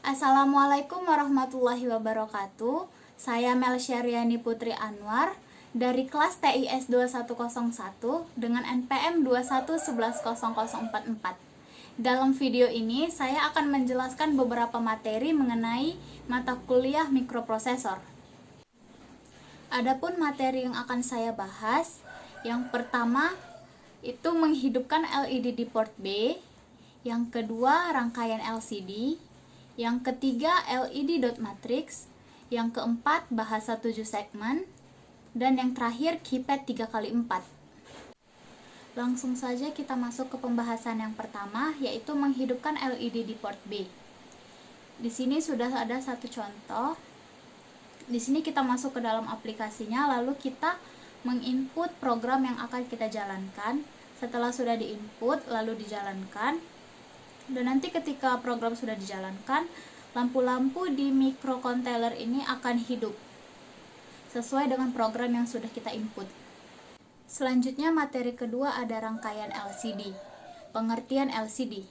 Assalamualaikum warahmatullahi wabarakatuh. Saya Melsyariani Putri Anwar dari kelas TIS 2101 dengan NPM 21110044. Dalam video ini saya akan menjelaskan beberapa materi mengenai mata kuliah mikroprosesor. Adapun materi yang akan saya bahas, yang pertama itu menghidupkan LED di port B, yang kedua rangkaian LCD, yang ketiga LED dot matrix, yang keempat bahasa 7 segmen, dan yang terakhir keypad 3x4. Langsung saja kita masuk ke pembahasan yang pertama, yaitu menghidupkan LED di port B. Di sini sudah ada satu contoh. Di sini kita masuk ke dalam aplikasinya, lalu kita menginput program yang akan kita jalankan. Setelah sudah diinput, lalu dijalankan. Dan nanti ketika program sudah dijalankan, lampu-lampu di microcontroller ini akan hidup sesuai dengan program yang sudah kita input. Selanjutnya materi kedua ada rangkaian LCD. Pengertian LCD.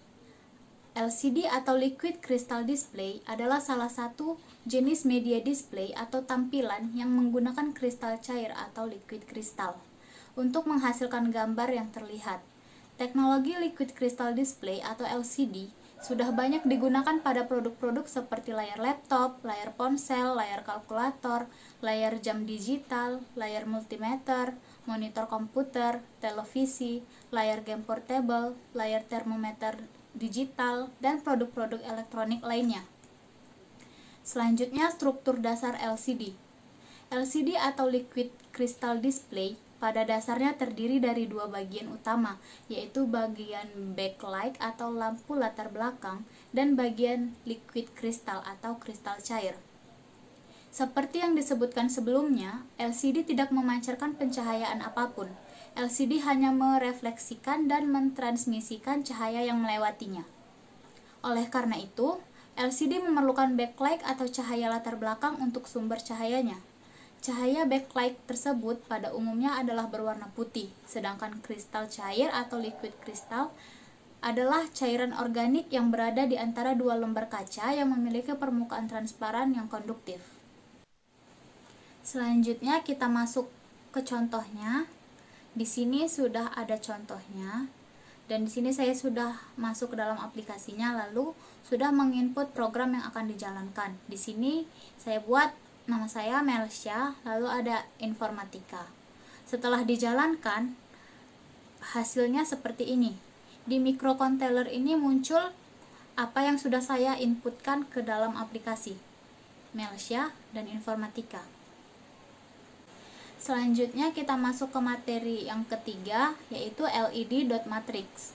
LCD atau Liquid Crystal Display adalah salah satu jenis media display atau tampilan yang menggunakan kristal cair atau liquid kristal untuk menghasilkan gambar yang terlihat. Teknologi Liquid Crystal Display atau LCD sudah banyak digunakan pada produk-produk seperti layar laptop, layar ponsel, layar kalkulator, layar jam digital, layar multimeter, monitor komputer, televisi, layar game portable, layar termometer digital, dan produk-produk elektronik lainnya. Selanjutnya, struktur dasar LCD. LCD atau Liquid Crystal Display pada dasarnya terdiri dari dua bagian utama, yaitu bagian backlight atau lampu latar belakang dan bagian liquid crystal atau kristal cair. Seperti yang disebutkan sebelumnya, LCD tidak memancarkan pencahayaan apapun. LCD hanya merefleksikan dan mentransmisikan cahaya yang melewatinya. Oleh karena itu, LCD memerlukan backlight atau cahaya latar belakang untuk sumber cahayanya. Cahaya backlight tersebut pada umumnya adalah berwarna putih, sedangkan kristal cair atau liquid kristal adalah cairan organik yang berada di antara dua lembar kaca yang memiliki permukaan transparan yang konduktif. Selanjutnya kita masuk ke contohnya. Di sini sudah ada contohnya, dan di sini saya sudah masuk ke dalam aplikasinya, lalu sudah menginput program yang akan dijalankan. Di sini saya buat nama saya Melsya, lalu ada informatika. Setelah dijalankan, hasilnya seperti ini. Di microcontroller ini muncul apa yang sudah saya inputkan ke dalam aplikasi Melsya dan informatika. Selanjutnya kita masuk ke materi yang ketiga, yaitu LED dot matrix.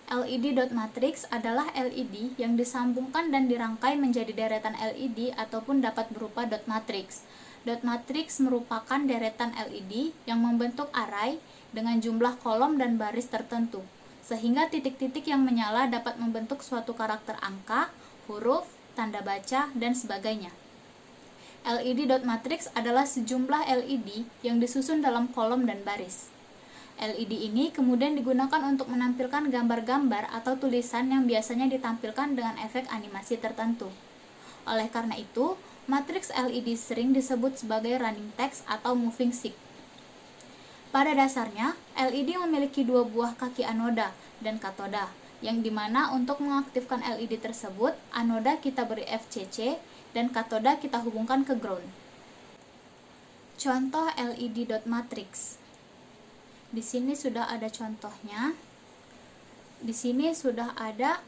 LED dot matrix adalah LED yang disambungkan dan dirangkai menjadi deretan LED ataupun dapat berupa dot matrix. Dot matrix merupakan deretan LED yang membentuk array dengan jumlah kolom dan baris tertentu, sehingga titik-titik yang menyala dapat membentuk suatu karakter angka, huruf, tanda baca, dan sebagainya. LED dot matrix adalah sejumlah LED yang disusun dalam kolom dan baris. LED ini kemudian digunakan untuk menampilkan gambar-gambar atau tulisan yang biasanya ditampilkan dengan efek animasi tertentu. Oleh karena itu, matriks LED sering disebut sebagai running text atau moving sheet. Pada dasarnya, LED memiliki dua buah kaki anoda dan katoda, yang dimana untuk mengaktifkan LED tersebut, anoda kita beri FCC dan katoda kita hubungkan ke ground. Contoh LED dot matrix. Di sini sudah ada contohnya. Di sini sudah ada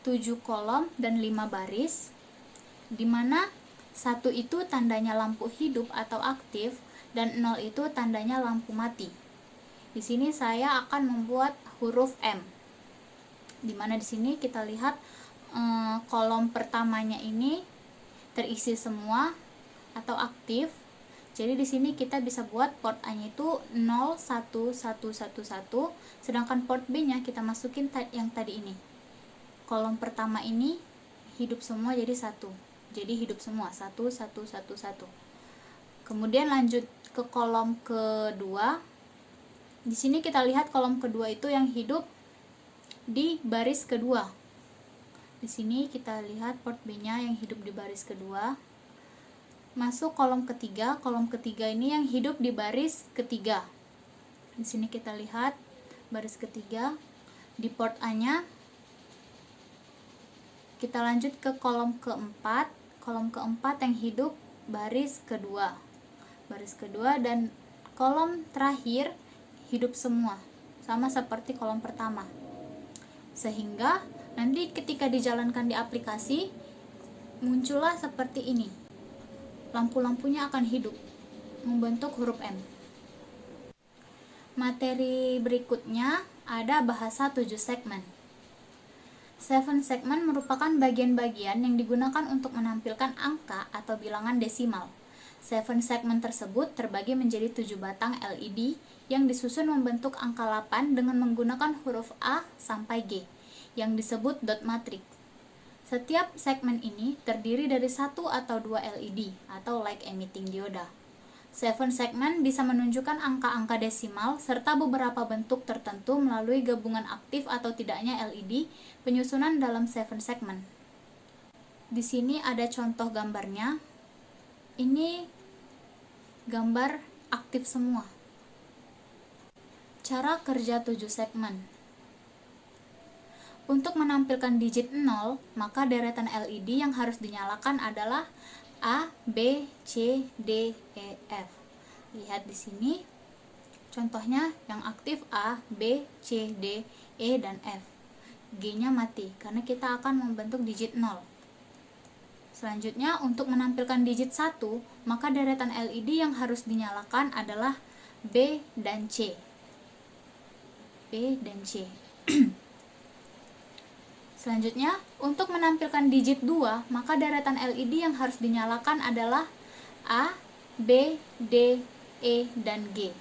7 kolom dan 5 baris, di mana 1 itu tandanya lampu hidup atau aktif dan 0 itu tandanya lampu mati. Di sini saya akan membuat huruf M. Di mana di sini kita lihat kolom pertamanya ini terisi semua atau aktif. Jadi di sini kita bisa buat port A-nya itu 01111, sedangkan port B-nya kita masukin yang tadi ini. Kolom pertama ini hidup semua jadi 1. Jadi hidup semua 1111. Kemudian lanjut ke kolom kedua. Di sini kita lihat kolom kedua itu yang hidup di baris kedua. Di sini kita lihat port B-nya yang hidup di baris kedua. Masuk kolom ketiga ini yang hidup di baris ketiga. Di sini kita lihat baris ketiga. Di port A-nya kita lanjut ke kolom keempat yang hidup baris kedua. Dan kolom terakhir hidup semua, sama seperti kolom pertama. Sehingga nanti ketika dijalankan di aplikasi, muncullah seperti ini. Lampu-lampunya akan hidup, membentuk huruf M. Materi berikutnya ada bahasa 7 segmen. 7 segmen merupakan bagian-bagian yang digunakan untuk menampilkan angka atau bilangan desimal. 7 segmen tersebut terbagi menjadi 7 batang LED yang disusun membentuk angka 8 dengan menggunakan huruf A sampai G, yang disebut dot matrix. Setiap segmen ini terdiri dari 1 atau 2 LED atau light emitting dioda. 7 segmen bisa menunjukkan angka-angka desimal serta beberapa bentuk tertentu melalui gabungan aktif atau tidaknya LED penyusunan dalam 7 segmen. Di sini ada contoh gambarnya. Ini gambar aktif semua. Cara kerja 7 segmen. Untuk menampilkan digit 0, maka deretan LED yang harus dinyalakan adalah A, B, C, D, E, F. Lihat di sini. Contohnya yang aktif A, B, C, D, E, dan F. G-nya mati karena kita akan membentuk digit 0. Selanjutnya, untuk menampilkan digit 1, maka deretan LED yang harus dinyalakan adalah B dan C. B dan C. Selanjutnya, untuk menampilkan digit 2, maka deretan LED yang harus dinyalakan adalah A, B, D, E, dan G.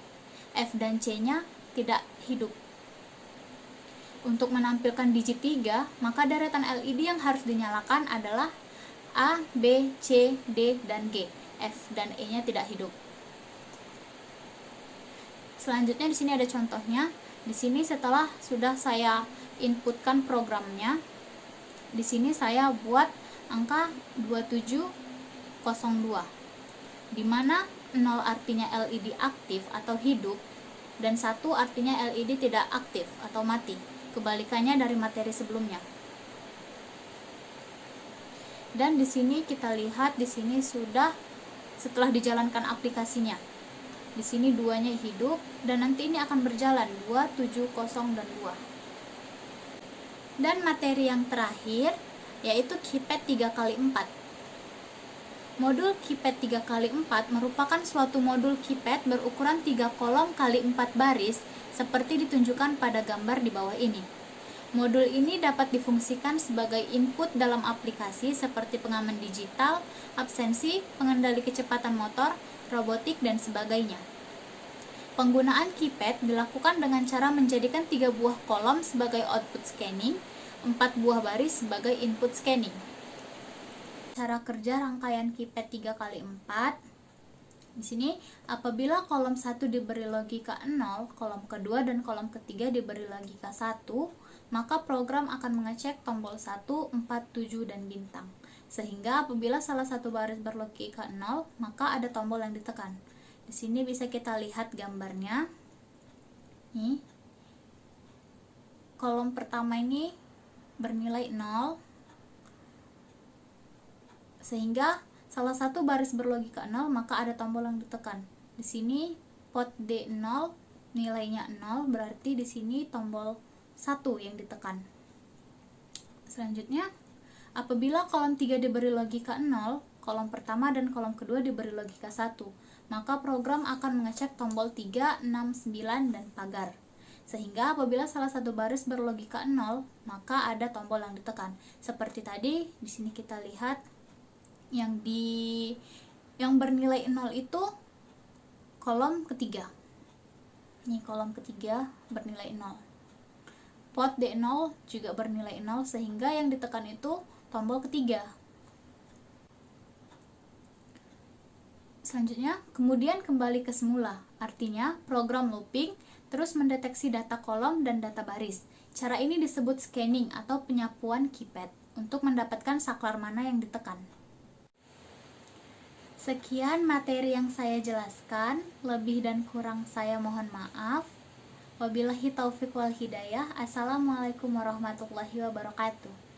F dan C-nya tidak hidup. Untuk menampilkan digit 3, maka deretan LED yang harus dinyalakan adalah A, B, C, D, dan G. F dan E-nya tidak hidup. Selanjutnya di sini ada contohnya. Di sini setelah sudah saya inputkan programnya, di sini saya buat angka 2702, di mana 0 artinya LED aktif atau hidup, dan 1 artinya LED tidak aktif atau mati, kebalikannya dari materi sebelumnya. Dan di sini kita lihat, di sini sudah setelah dijalankan aplikasinya. Di sini 2-nya hidup, dan nanti ini akan berjalan 270 dan 2. Dan materi yang terakhir yaitu keypad 3x4. Modul keypad 3x4 merupakan suatu modul keypad berukuran 3 kolom kali 4 baris seperti ditunjukkan pada gambar di bawah ini. Modul ini dapat difungsikan sebagai input dalam aplikasi seperti pengaman digital, absensi, pengendali kecepatan motor, robotik, dan sebagainya. Penggunaan keypad dilakukan dengan cara menjadikan 3 buah kolom sebagai output scanning, 4 buah baris sebagai input scanning. Cara kerja rangkaian keypad 3x4. Di sini, apabila kolom 1 diberi logika 0, kolom kedua dan kolom ketiga diberi logika 1, maka program akan mengecek tombol 1, 4, 7, dan bintang. Sehingga apabila salah satu baris berlogika 0, maka ada tombol yang ditekan. Di sini bisa kita lihat gambarnya. Nih. Kolom pertama ini bernilai 0. Sehingga salah satu baris berlogika 0, maka ada tombol yang ditekan. Di sini pot D0 nilainya 0, berarti di sini tombol 1 yang ditekan. Selanjutnya, apabila kolom 3 diberi logika 0, kolom pertama dan kolom kedua diberi logika 1, maka program akan mengecek tombol 3, 6, 9, dan pagar. Sehingga apabila salah satu baris berlogika 0, maka ada tombol yang ditekan. Seperti tadi, di sini kita lihat yang bernilai 0 itu kolom ketiga. Ini kolom ketiga bernilai 0. Pot D0 juga bernilai 0, sehingga yang ditekan itu tombol ketiga. Selanjutnya, kemudian kembali ke semula. Artinya, program looping terus mendeteksi data kolom dan data baris. Cara ini disebut scanning atau penyapuan keypad. untuk mendapatkan saklar mana yang ditekan. Sekian materi yang saya jelaskan, lebih dan kurang saya mohon maaf. Wabillahi taufiq wal hidayah. Assalamualaikum warahmatullahi wabarakatuh.